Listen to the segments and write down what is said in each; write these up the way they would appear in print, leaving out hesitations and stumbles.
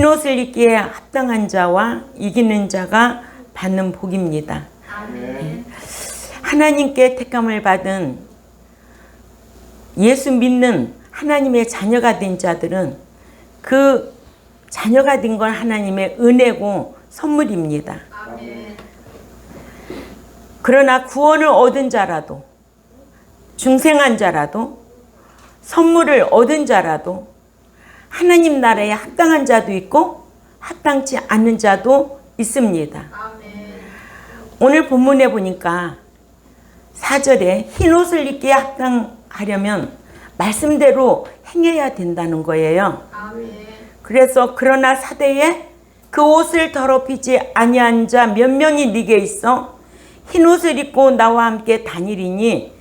흰옷을 입기에 합당한 자와 이기는 자가 받는 복입니다. 아멘. 하나님께 택함을 받은 예수 믿는 하나님의 자녀가 된 자들은 그 자녀가 된 건 하나님의 은혜고 선물입니다. 아멘. 그러나 구원을 얻은 자라도, 중생한 자라도, 선물을 얻은 자라도 하나님 나라에 합당한 자도 있고 합당치 않은 자도 있습니다. 아멘. 오늘 본문에 보니까 4절에 흰옷을 입기에 합당하려면 말씀대로 행해야 된다는 거예요. 아멘. 그래서 그러나 사대에 그 옷을 더럽히지 아니한 자 몇 명이 네게 있어 흰옷을 입고 나와 함께 다니리니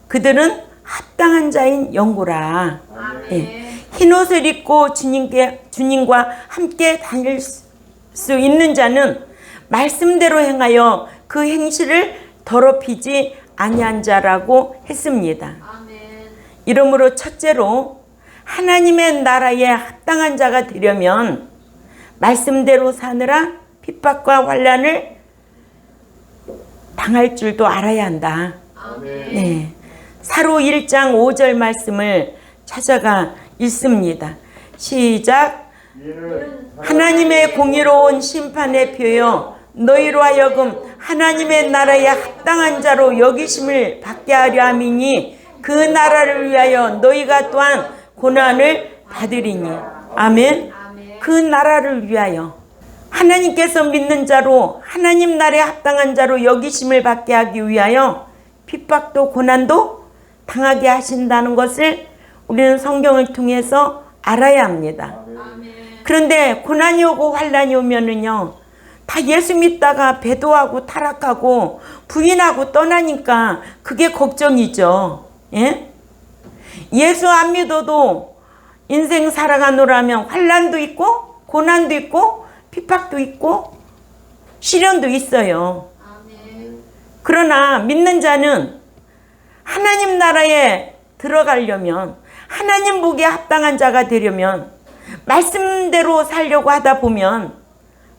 그들은 합당한 자인 영구라. 아멘. 예. 흰옷을 입고 주님과 함께 다닐 수 있는 자는 말씀대로 행하여 그 행실을 더럽히지 아니한 자라고 했습니다. 아멘. 이러므로 첫째로 하나님의 나라에 합당한 자가 되려면 말씀대로 사느라 핍박과 환난을 당할 줄도 알아야 한다. 아멘. 네. 사로 1장 5절 말씀을 찾아가 읽습니다. 시작. 하나님의 공의로운 심판의 표요 너희로 하여금 하나님의 나라에 합당한 자로 여기심을 받게 하려 함이니 그 나라를 위하여 너희가 또한 고난을 받으리니. 아멘. 그 나라를 위하여 하나님께서 믿는 자로 하나님 나라에 합당한 자로 여기심을 받게 하기 위하여 핍박도 고난도 당하게 하신다는 것을 우리는 성경을 통해서 알아야 합니다. 아멘. 그런데 고난이 오고 환난이 오면은요 다 예수 믿다가 배도하고 타락하고 부인하고 떠나니까 그게 걱정이죠. 예? 예수 안 믿어도 인생 살아가노라면 환난도 있고 고난도 있고 핍박도 있고 시련도 있어요. 아멘. 그러나 믿는 자는 하나님 나라에 들어가려면 하나님 복에 합당한 자가 되려면 말씀대로 살려고 하다 보면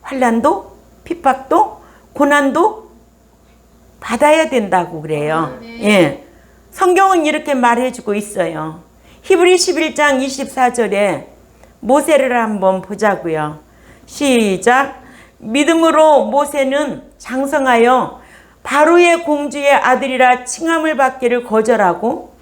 환난도 핍박도 고난도 받아야 된다고 그래요. 예. 성경은 이렇게 말해주고 있어요. 히브리 11장 24절에 모세를 한번 보자고요. 시작. 믿음으로 모세는 장성하여 바로의 공주의 아들이라 칭함을 받기를 거절하고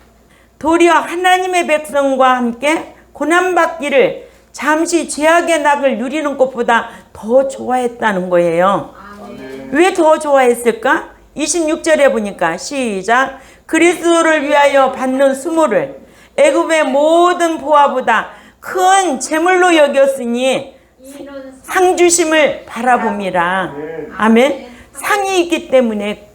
도리어 하나님의 백성과 함께 고난받기를 잠시 죄악의 낙을 누리는 것보다 더 좋아했다는 거예요. 아멘. 왜 더 좋아했을까? 26절에 보니까 시작. 그리스도를 위하여 받는 수모를 애굽의 모든 보화보다 큰 재물로 여겼으니 상 주심을 바라봅니다. 아멘. 상이 있기 때문에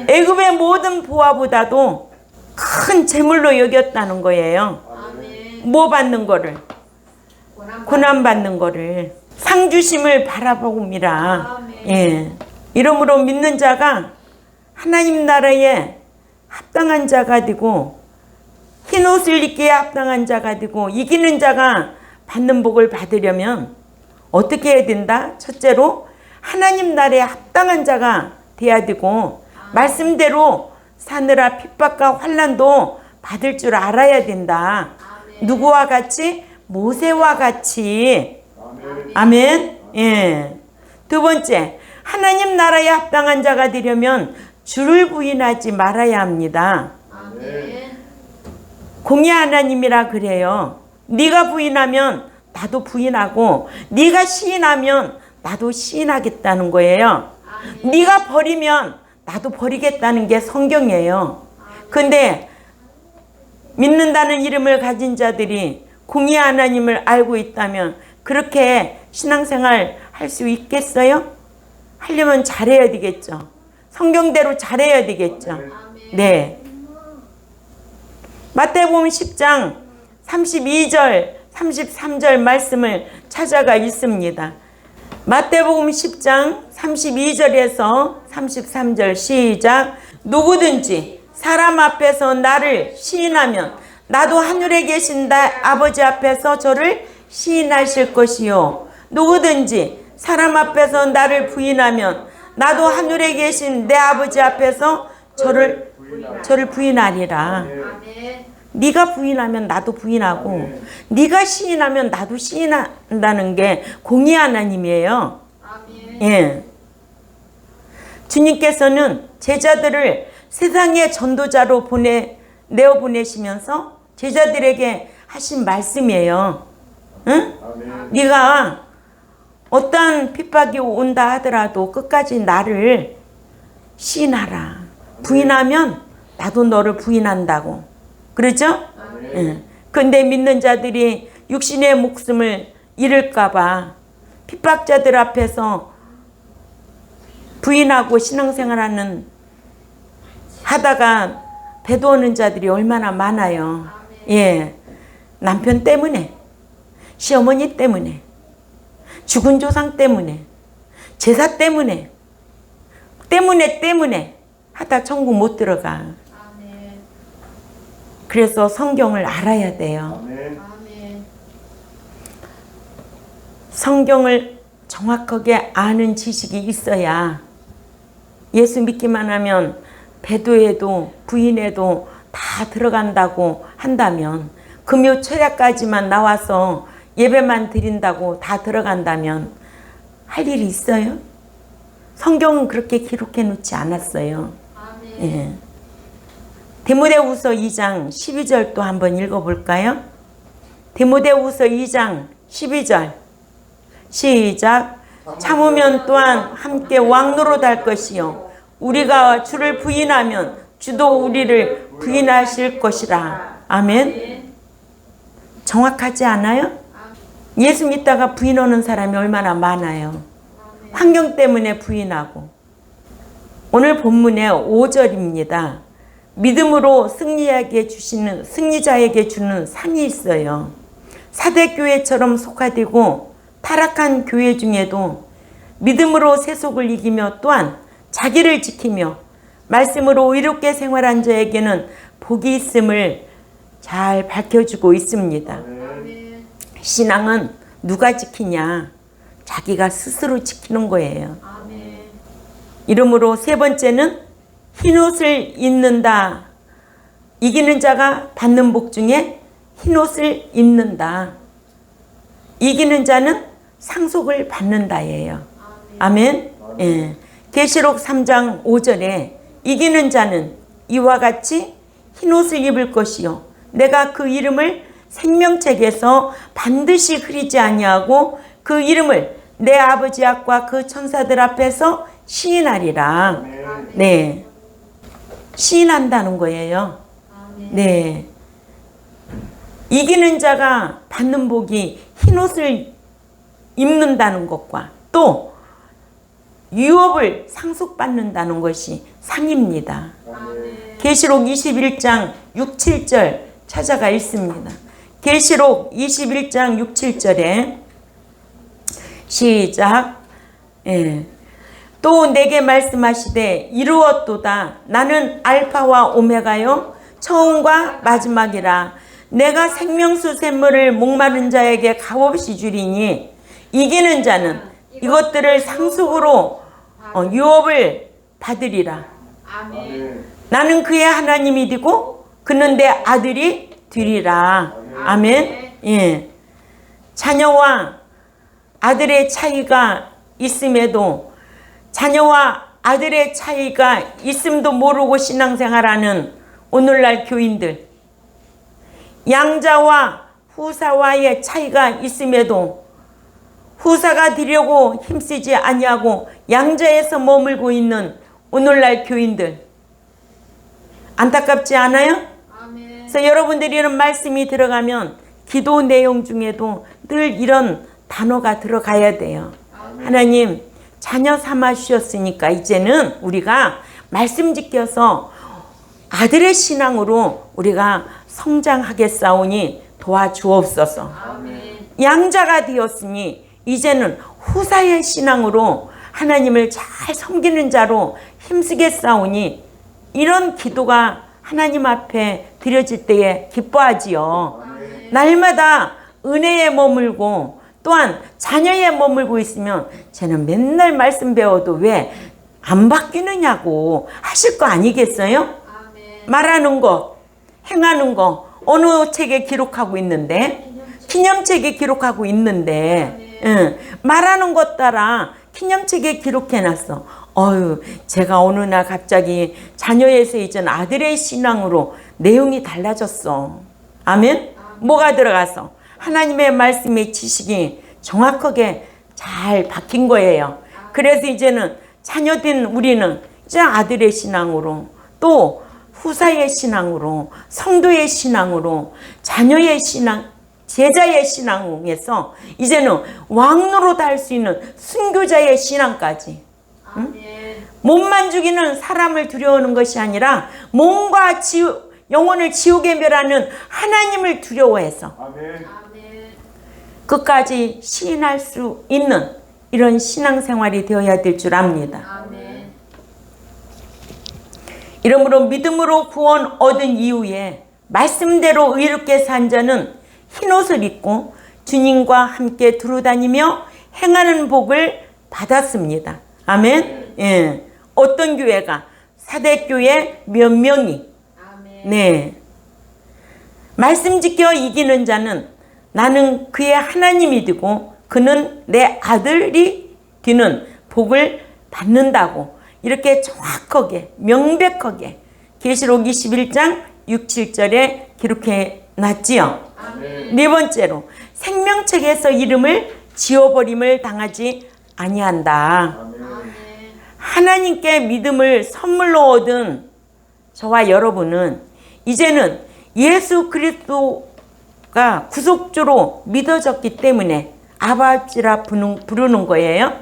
애굽의 모든 보화보다도 큰 재물로 여겼다는 거예요. 아멘. 뭐 받는 거를? 고난 받는 거를 상 주심을 바라봅니다. 예. 이러므로 믿는 자가 하나님 나라에 합당한 자가 되고 흰옷을 입기에 합당한 자가 되고 이기는 자가 받는 복을 받으려면 어떻게 해야 된다? 첫째로 하나님 나라에 합당한 자가 돼야 되고 말씀대로 사느라 핍박과 환난도 받을 줄 알아야 된다. 누구와 같이? 모세와 같이. 아멘. 예. 두 번째, 하나님 나라에 합당한 자가 되려면 주를 부인하지 말아야 합니다. 아멘. 공의 하나님이라 그래요. 네가 부인하면 나도 부인하고 네가 시인하면 나도 시인하겠다는 거예요. 네가 버리면 나도 버리겠다는 게 성경이에요. 근데 믿는다는 이름을 가진 자들이 공의 하나님을 알고 있다면 그렇게 신앙생활 할 수 있겠어요? 하려면 잘해야 되겠죠. 성경대로 잘해야 되겠죠. 네. 마태복음 10장 32절 33절 말씀을 찾아가 있습니다. 마태복음 10장 32절에서 33절 시작. 누구든지 사람 앞에서 나를 시인하면 나도 하늘에 계신 나 아버지 앞에서 저를 시인하실 것이요 누구든지 사람 앞에서 나를 부인하면 나도 하늘에 계신 내 아버지 앞에서 저를 부인하리라. 아멘. 네가 부인하면 나도 부인하고 네가 시인하면 나도 시인한다는 게 공의 하나님이에요. 아멘. 예. 주님께서는 제자들을 세상의 전도자로 내어 보내시면서 제자들에게 하신 말씀이에요. 응? 네가 어떠한 핍박이 온다 하더라도 끝까지 나를 시인하라. 부인하면 나도 너를 부인한다고. 그렇죠? 예. 근데 믿는 자들이 육신의 목숨을 잃을까봐 핍박자들 앞에서 부인하고 신앙생활하는 하다가 배도하는 자들이 얼마나 많아요. 예, 남편 때문에, 시어머니 때문에, 죽은 조상 때문에, 제사 때문에 하다 천국 못 들어가. 아멘. 그래서 성경을 알아야 돼요. 아멘. 성경을 정확하게 아는 지식이 있어야 예수 믿기만 하면 배도해도 부인해도 다 들어간다고 한다면 금요 철야까지만 나와서 예배만 드린다고 다 들어간다면 할 일이 있어요? 성경은 그렇게 기록해 놓지 않았어요. 아멘. 예. 디모데후서 2장 12절 또 한번 읽어볼까요? 디모데후서 2장 12절 시작. 참으면 또한 함께 왕노릇할 것이요 우리가 주를 부인하면 주도 우리를 부인하실 것이라. 아멘. 정확하지 않아요? 예수 믿다가 부인하는 사람이 얼마나 많아요. 환경 때문에 부인하고. 오늘 본문의 5절입니다. 믿음으로 승리자에게 주는 상이 있어요. 사대교회처럼 속화되고 타락한 교회 중에도 믿음으로 세속을 이기며 또한 자기를 지키며 말씀으로 의롭게 생활한 자에게는 복이 있음을 잘 밝혀주고 있습니다. 아멘. 신앙은 누가 지키냐? 자기가 스스로 지키는 거예요. 아멘. 이러므로 세 번째는 흰옷을 입는다. 이기는 자가 받는 복 중에 흰옷을 입는다. 이기는 자는 상속을 받는다예요. 아멘. 예. 계시록 3장 5절에 이기는 자는 이와 같이 흰옷을 입을 것이요 내가 그 이름을 생명책에서 반드시 흐리지 아니하고 그 이름을 내 아버지 앞과 그 천사들 앞에서 시인하리라. 네. 시인한다는 거예요. 네. 이기는 자가 받는 복이 흰옷을 입는다는 것과 또 유업을 상속받는다는 것이 상입니다. 계시록 21장 6, 7절 찾아가 있습니다. 계시록 21장 6, 7절에 시작. 예. 또 내게 말씀하시되 이루었도다. 나는 알파와 오메가요 처음과 마지막이라. 내가 생명수 샘물을 목마른 자에게 값없이 주리니 이기는 자는 이것들을 상속으로 유업을 받으리라. 아멘. 나는 그의 하나님이 되고 그는 내 아들이 되리라. 아멘. 예. 자녀와 아들의 차이가 있음에도 자녀와 아들의 차이가 있음도 모르고 신앙생활하는 오늘날 교인들, 양자와 후사와의 차이가 있음에도 후사가 되려고 힘쓰지 아니하고 양자에서 머물고 있는 오늘날 교인들, 안타깝지 않아요? 아멘. 그래서 여러분들이 이런 말씀이 들어가면 기도 내용 중에도 늘 이런 단어가 들어가야 돼요. 하나님 자녀 삼아 주셨으니까 이제는 우리가 말씀 지켜서 아들의 신앙으로 우리가 성장하겠사오니 도와주옵소서. 아멘. 양자가 되었으니 이제는 후사의 신앙으로 하나님을 잘 섬기는 자로 힘쓰겠사오니 이런 기도가 하나님 앞에 드려질 때에 기뻐하지요. 날마다 은혜에 머물고 또한 자녀에 머물고 있으면 쟤는 맨날 말씀 배워도 왜 안 바뀌느냐고 하실 거 아니겠어요? 아멘. 말하는 거, 행하는 거 어느 책에 기록하고 있는데? 기념책에 기록하고 있는데 말하는 것 따라 기념책에 기록해놨어. 제가 어느 날 갑자기 자녀에서 이젠 아들의 신앙으로 내용이 달라졌어. 아멘? 뭐가 들어가서? 하나님의 말씀의 지식이 정확하게 잘 박힌 거예요. 그래서 이제는 자녀된 우리는 이제 아들의 신앙으로 또 후사의 신앙으로 성도의 신앙으로 자녀의 신앙 제자의 신앙에서 이제는 왕노로 할 수 있는 순교자의 신앙까지. 응? 몸만 죽이는 사람을 두려워하는 것이 아니라 몸과 영혼을 지옥에 멸하는 하나님을 두려워해서 끝까지 시인할 수 있는 이런 신앙생활이 되어야 될 줄 압니다. 이러므로 믿음으로 구원 얻은 이후에 말씀대로 의롭게 산 자는 흰옷을 입고 주님과 함께 두루다니며 행하는 복을 받았습니다. 아멘. 예. 어떤 교회가? 사대교회 몇 명이? 네. 말씀 지켜 이기는 자는 나는 그의 하나님이 되고 그는 내 아들이 되는 복을 받는다고 이렇게 정확하게 명백하게 계시록 21장 6, 7절에 기록해 놨지요. 네 번째로 생명책에서 이름을 지워버림을 당하지 아니한다. 하나님께 믿음을 선물로 얻은 저와 여러분은 이제는 예수 그리스도가 구속주로 믿어졌기 때문에 아버지라 부르는 거예요.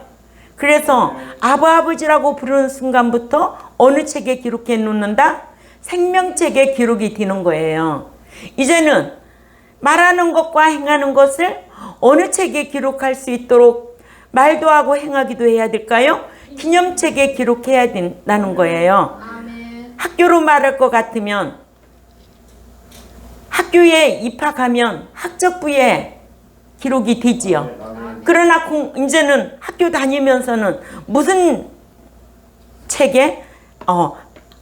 그래서 아버지라고 부르는 순간부터 어느 책에 기록해 놓는다? 생명책에 기록이 되는 거예요. 이제는 말하는 것과 행하는 것을 어느 책에 기록할 수 있도록 말도 하고 행하기도 해야 될까요? 기념책에 기록해야 된다는 거예요. 학교로 말할 것 같으면 학교에 입학하면 학적부에 기록이 되지요. 그러나 이제는 학교 다니면서는 무슨 책에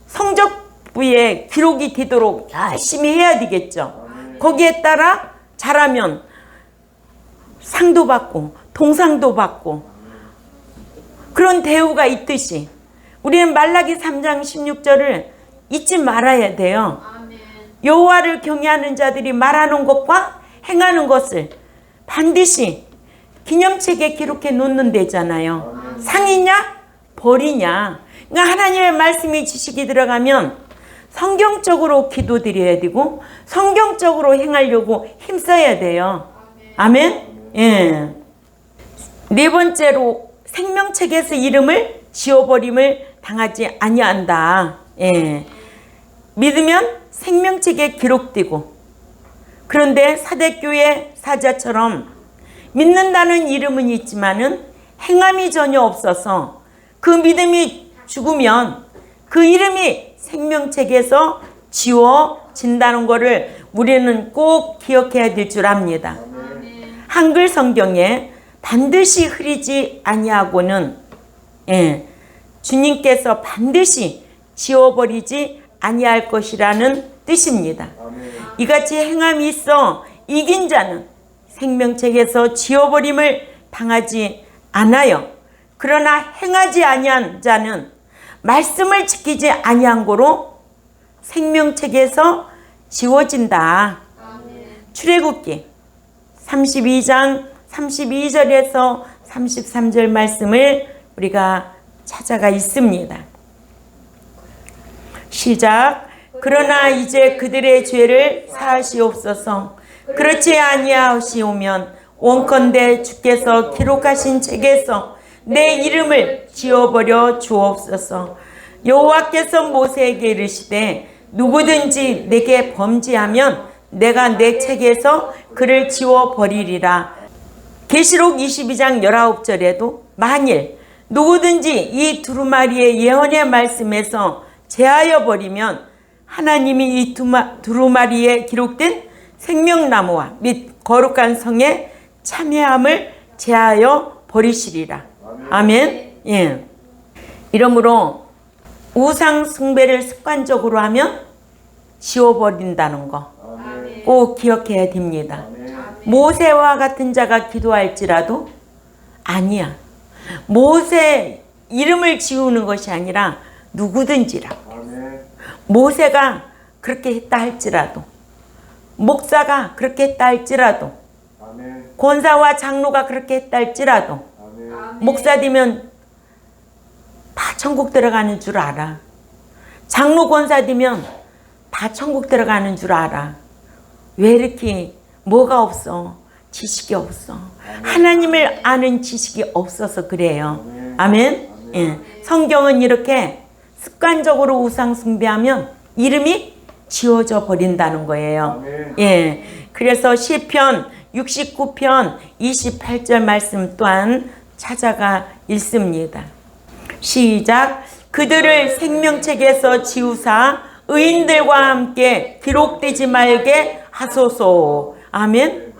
성적부에 기록이 되도록 열심히 해야 되겠죠. 거기에 따라 잘하면 상도 받고 동상도 받고 그런 대우가 있듯이 우리는 말라기 3장 16절을 잊지 말아야 돼요. 여호와를 경외하는 자들이 말하는 것과 행하는 것을 반드시 기념책에 기록해 놓는 데잖아요. 상이냐 벌이냐. 그러니까 하나님의 말씀이 지식이 들어가면 성경적으로 기도드려야 되고 성경적으로 행하려고 힘써야 돼요. 아멘? 예. 네 번째로 생명책에서 이름을 지워버림을 당하지 아니한다. 예. 믿으면 생명책에 기록되고 그런데 사대교회 사자처럼 믿는다는 이름은 있지만은 행함이 전혀 없어서 그 믿음이 죽으면 그 이름이 생명책에서 지워진다는 것을 우리는 꼭 기억해야 될 줄 압니다. 한글 성경에 반드시 흐리지 아니하고는 주님께서 반드시 지워버리지 아니할 것이라는 뜻입니다. 이같이 행함이 있어 이긴 자는 생명책에서 지워버림을 당하지 않아요. 그러나 행하지 아니한 자는 말씀을 지키지 아니한 거로 생명책에서 지워진다. 출애굽기 32장 32절에서 33절 말씀을 우리가 찾아가 있습니다. 시작. 그러나 이제 그들의 죄를 사하시옵소서. 그렇지 아니하시오면 원컨대 주께서 기록하신 책에서 내 이름을 지워버려 주옵소서. 여호와께서 모세에게 이르시되 누구든지 내게 범죄하면 내가 내 책에서 그를 지워버리리라. 계시록 22장 19절에도 만일 누구든지 이 두루마리의 예언의 말씀에서 제하여 버리면 하나님이 이 두루마리에 기록된 생명나무와 및 거룩한 성에 참여함을 제하여 버리시리라. 아멘. 예. 이러므로 우상 숭배를 습관적으로 하면 지워버린다는 거 꼭 기억해야 됩니다. 모세와 같은 자가 기도할지라도 아니야. 모세 이름을 지우는 것이 아니라 누구든지라. 모세가 그렇게 했다 할지라도, 목사가 그렇게 했다 할지라도, 권사와 장로가 그렇게 했다 할지라도, 목사 되면 다 천국 들어가는 줄 알아. 장로 권사 되면 다 천국 들어가는 줄 알아. 왜 이렇게 뭐가 없어? 지식이 없어. 하나님을 아는 지식이 없어서 그래요. 아멘. 예. 성경은 이렇게 습관적으로 우상 숭배하면 이름이 지워져 버린다는 거예요. 예. 그래서 시편 69편 28절 말씀 또한 찾아가 읽습니다. 시작. 그들을 생명책에서 지우사 의인들과 함께 기록되지 말게 하소서. 아멘.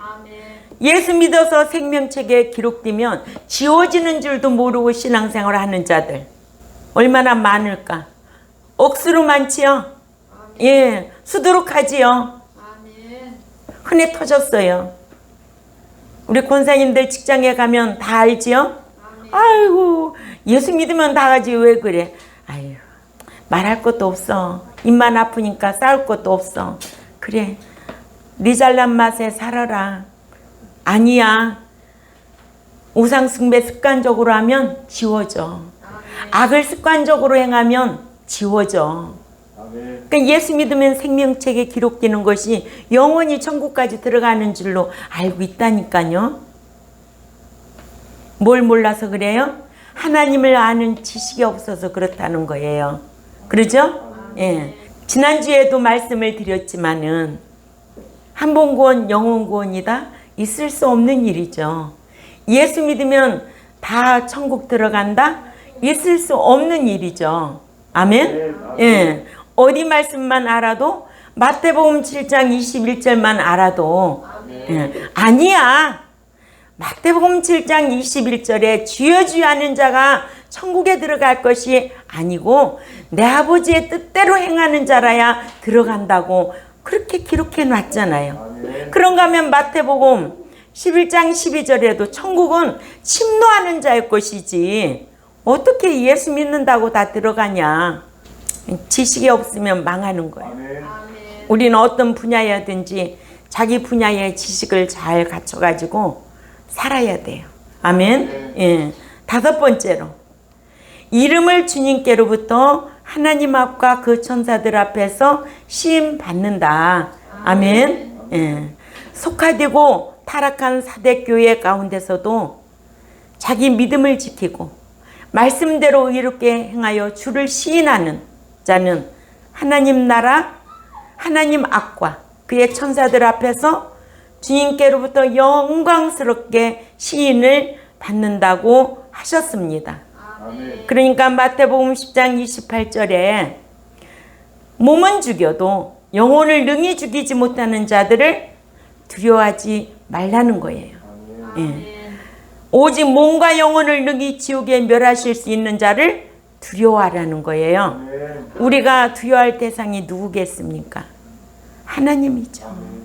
예수 믿어서 생명책에 기록되면 지워지는 줄도 모르고 신앙생활을 하는 자들 얼마나 많을까. 억수로 많지요. 예, 수두룩하지요. 흔해 터졌어요. 우리 권사님들 직장에 가면 다 알지요. 아이고, 예수 믿으면 다 하지 왜 그래. 아유, 말할 것도 없어. 입만 아프니까 싸울 것도 없어. 그래, 네 잘난 맛에 살아라. 아니야. 우상 숭배 습관적으로 하면 지워져. 악을 습관적으로 행하면 지워져. 그러니까 예수 믿으면 생명책에 기록되는 것이 영원히 천국까지 들어가는 줄로 알고 있다니까요. 뭘 몰라서 그래요? 하나님을 아는 지식이 없어서 그렇다는 거예요. 그러죠? 예. 지난주에도 말씀을 드렸지만은 한 번 구원 영원 구원이다. 있을 수 없는 일이죠. 예수 믿으면 다 천국 들어간다? 있을 수 없는 일이죠. 아멘? 예. 어디 말씀만 알아도 마태복음 7장 21절만 알아도 예. 아니야. 마태복음 7장 21절에 주여 주여 하는 자가 천국에 들어갈 것이 아니고 내 아버지의 뜻대로 행하는 자라야 들어간다고 그렇게 기록해 놨잖아요. 그런가 하면 마태복음 11장 12절에도 천국은 침노하는 자의 것이지 어떻게 예수 믿는다고 다 들어가냐. 지식이 없으면 망하는 거예요. 우리는 어떤 분야여든지 자기 분야의 지식을 잘 갖춰가지고 살아야 돼요. 아멘. 예. 다섯 번째로 이름을 주님께로부터 하나님 앞과 그 천사들 앞에서 시임 받는다. 아멘. 예. 속화되고 타락한 사대교회 가운데서도 자기 믿음을 지키고 말씀대로 의롭게 행하여 주를 시인하는 자는 하나님 나라, 하나님 앞과 그의 천사들 앞에서 주님께로부터 영광스럽게 시인을 받는다고 하셨습니다. 그러니까 마태복음 10장 28절에 몸은 죽여도 영혼을 능히 죽이지 못하는 자들을 두려워하지 말라는 거예요. 예. 오직 몸과 영혼을 능히 지옥에 멸하실 수 있는 자를 두려워하라는 거예요. 우리가 두려워할 대상이 누구겠습니까? 하나님이죠.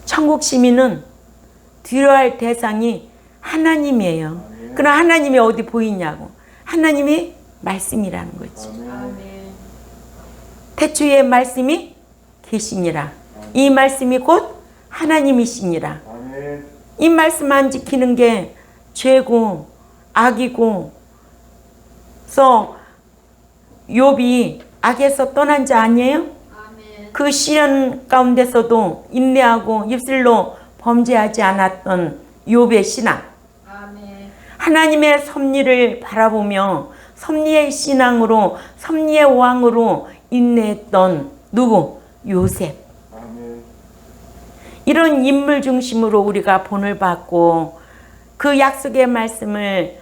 천국 시민은 두려워할 대상이 하나님이에요. 그럼 하나님이 어디 보이냐고. 하나님이 말씀이라는 거지. 태초에 말씀이 계시니라. 이 말씀이 곧 하나님이시니라. 이 말씀 안 지키는 게 죄고 악이고 그래서 욥이 악에서 떠난 자 아니에요? 그 시련 가운데서도 인내하고 입술로 범죄하지 않았던 욥의 신앙. 하나님의 섭리를 바라보며 섭리의 신앙으로 섭리의 왕으로 인내했던 누구? 요셉. 이런 인물 중심으로 우리가 본을 받고 그 약속의 말씀을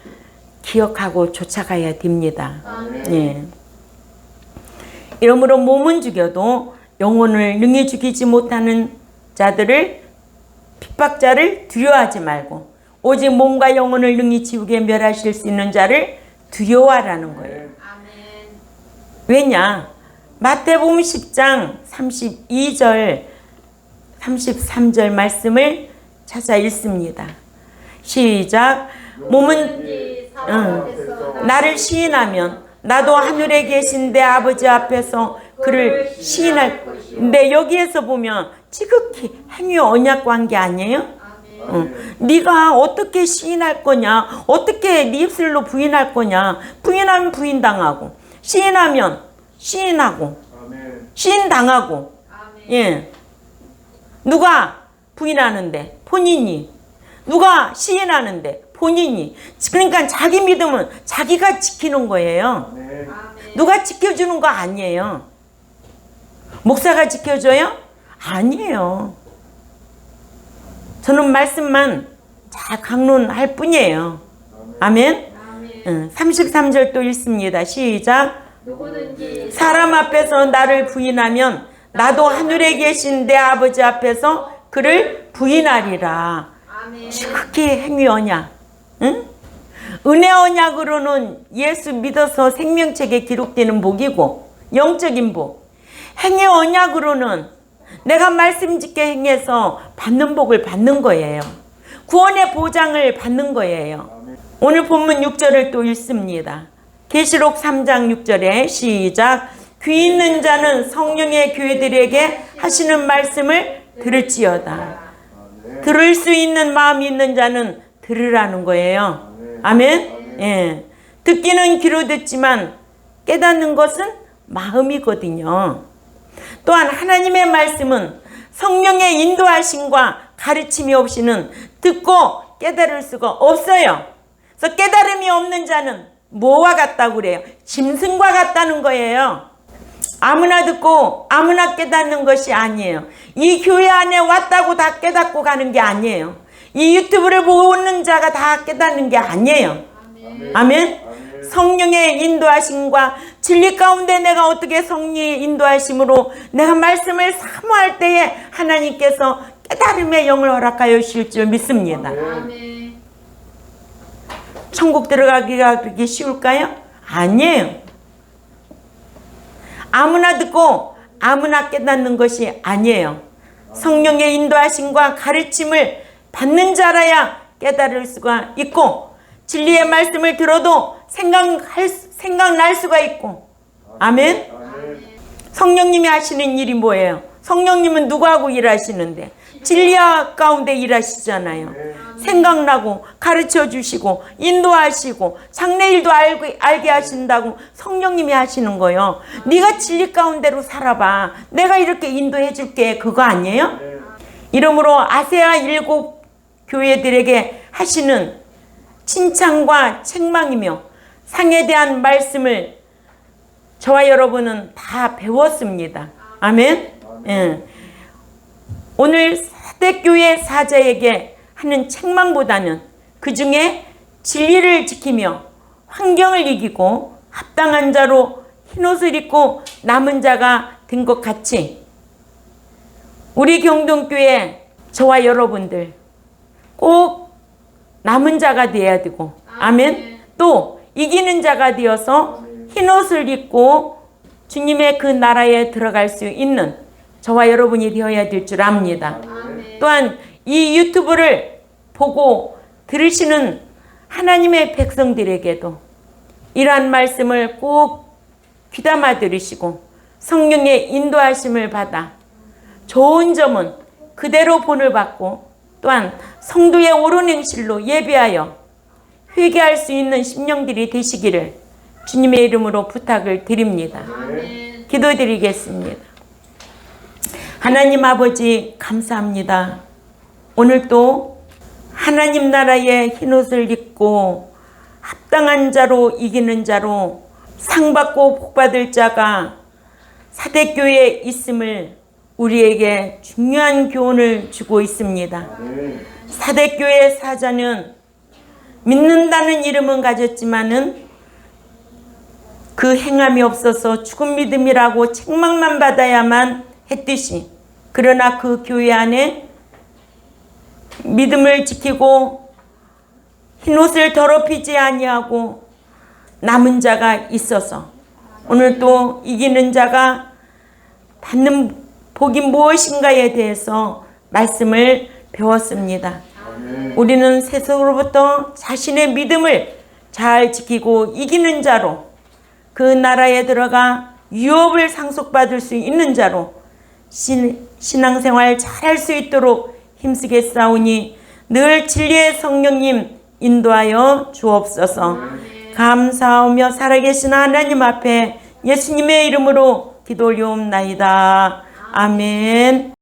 기억하고 쫓아가야 됩니다. 예. 이러므로 몸은 죽여도 영혼을 능히 죽이지 못하는 자들을 핍박자를 두려워하지 말고 오직 몸과 영혼을 능히 지우게 멸하실 수 있는 자를 두려워하라는 거예요. 아멘. 왜냐? 마태복음 10장 32절 33절 말씀을 찾아 읽습니다. 시작. 몸은 나를 시인하면 나도 하늘에 계신 내 아버지 앞에서 그를 시인할. 근데 여기에서 보면 지극히 행위 언약 관계 아니에요? 네가 어떻게 시인할 거냐? 어떻게 네 입술로 부인할 거냐? 부인하면 부인당하고, 시인하면 시인하고, 시인당하고. 예. 누가 부인하는데? 본인이. 누가 시인하는데? 본인이. 그러니까 자기 믿음은 자기가 지키는 거예요. 누가 지켜주는 거 아니에요. 목사가 지켜줘요? 아니에요. 저는 말씀만 잘 강론할 뿐이에요. 아멘. 33절 또 읽습니다. 시작. 누구든지 사람 앞에서 나를 부인하면 나도 하늘에 계신 내 아버지 앞에서 그를 부인하리라. 아멘. 지극히 행위 언약. 응? 은혜 언약으로는 예수 믿어서 생명책에 기록되는 복이고 영적인 복. 행위 언약으로는 내가 말씀 짓게 행해서 받는 복을 받는 거예요. 구원의 보장을 받는 거예요. 오늘 본문 6절을 또 읽습니다. 계시록 3장 6절에 시작. 귀 있는 자는 성령의 교회들에게 하시는 말씀을 들을지어다. 들을 수 있는 마음이 있는 자는 들으라는 거예요. 아멘. 예. 듣기는 귀로 듣지만 깨닫는 것은 마음이거든요. 또한 하나님의 말씀은 성령의 인도하심과 가르침이 없이는 듣고 깨달을 수가 없어요. 그래서 깨달음이 없는 자는 뭐와 같다고 그래요? 짐승과 같다는 거예요. 아무나 듣고 아무나 깨닫는 것이 아니에요. 이 교회 안에 왔다고 다 깨닫고 가는 게 아니에요. 이 유튜브를 보는 자가 다 깨닫는 게 아니에요. 아멘. 성령의 인도하심과 진리 가운데 내가 어떻게 성령의 인도하심으로 내가 말씀을 사모할 때에 하나님께서 깨달음의 영을 허락하여 주실 줄 믿습니다. 아멘. 천국 들어가기가 그렇게 쉬울까요? 아니에요. 아무나 듣고 아무나 깨닫는 것이 아니에요. 성령의 인도하심과 가르침을 받는 자라야 깨달을 수가 있고 진리의 말씀을 들어도 생각날 수가 있고. 아멘. 성령님이 하시는 일이 뭐예요? 성령님은 누구하고 일하시는데? 진리 가운데 일하시잖아요. 생각나고 가르쳐 주시고 인도하시고 장래일도 알게 하신다고 성령님이 하시는 거예요. 네가 진리 가운데로 살아봐. 내가 이렇게 인도해 줄게. 그거 아니에요? 이러므로 아세아 7 교회들에게 하시는 칭찬과 책망이며 상에 대한 말씀을 저와 여러분은 다 배웠습니다. 아멘. 예. 오늘 사대교회 사자에게 하는 책망보다는 그 중에 진리를 지키며 환경을 이기고 합당한 자로 흰옷을 입고 남은 자가 된 것 같이 우리 경동교회 저와 여러분들 꼭 남은 자가 되어야 되고 아멘. 또 이기는 자가 되어서 흰옷을 입고 주님의 그 나라에 들어갈 수 있는 저와 여러분이 되어야 될 줄 압니다. 또한 이 유튜브를 보고 들으시는 하나님의 백성들에게도 이러한 말씀을 꼭 귀담아 들으시고 성령의 인도하심을 받아 좋은 점은 그대로 본을 받고 또한 성도의 옳은 행실로 예배하여 회개할 수 있는 심령들이 되시기를 주님의 이름으로 부탁을 드립니다. 기도드리겠습니다. 하나님 아버지 감사합니다. 오늘도 하나님 나라의 흰옷을 입고 합당한 자로 이기는 자로 상받고 복받을 자가 사대교회에 있음을 우리에게 중요한 교훈을 주고 있습니다. 사대교회 사자는 믿는다는 이름은 가졌지만은 그 행함이 없어서 죽은 믿음이라고 책망만 받아야만 했듯이 그러나 그 교회 안에 믿음을 지키고 흰옷을 더럽히지 아니하고 남은 자가 있어서 오늘 또 이기는 자가 받는 복이 무엇인가에 대해서 말씀을 배웠습니다. 우리는 세속으로부터 자신의 믿음을 잘 지키고 이기는 자로 그 나라에 들어가 유업을 상속받을 수 있는 자로 신앙생활 잘할 수 있도록 힘쓰겠사오니 늘 진리의 성령님 인도하여 주옵소서. 감사하며 살아계신 하나님 앞에 예수님의 이름으로 기도 올리옵나이다. 아멘.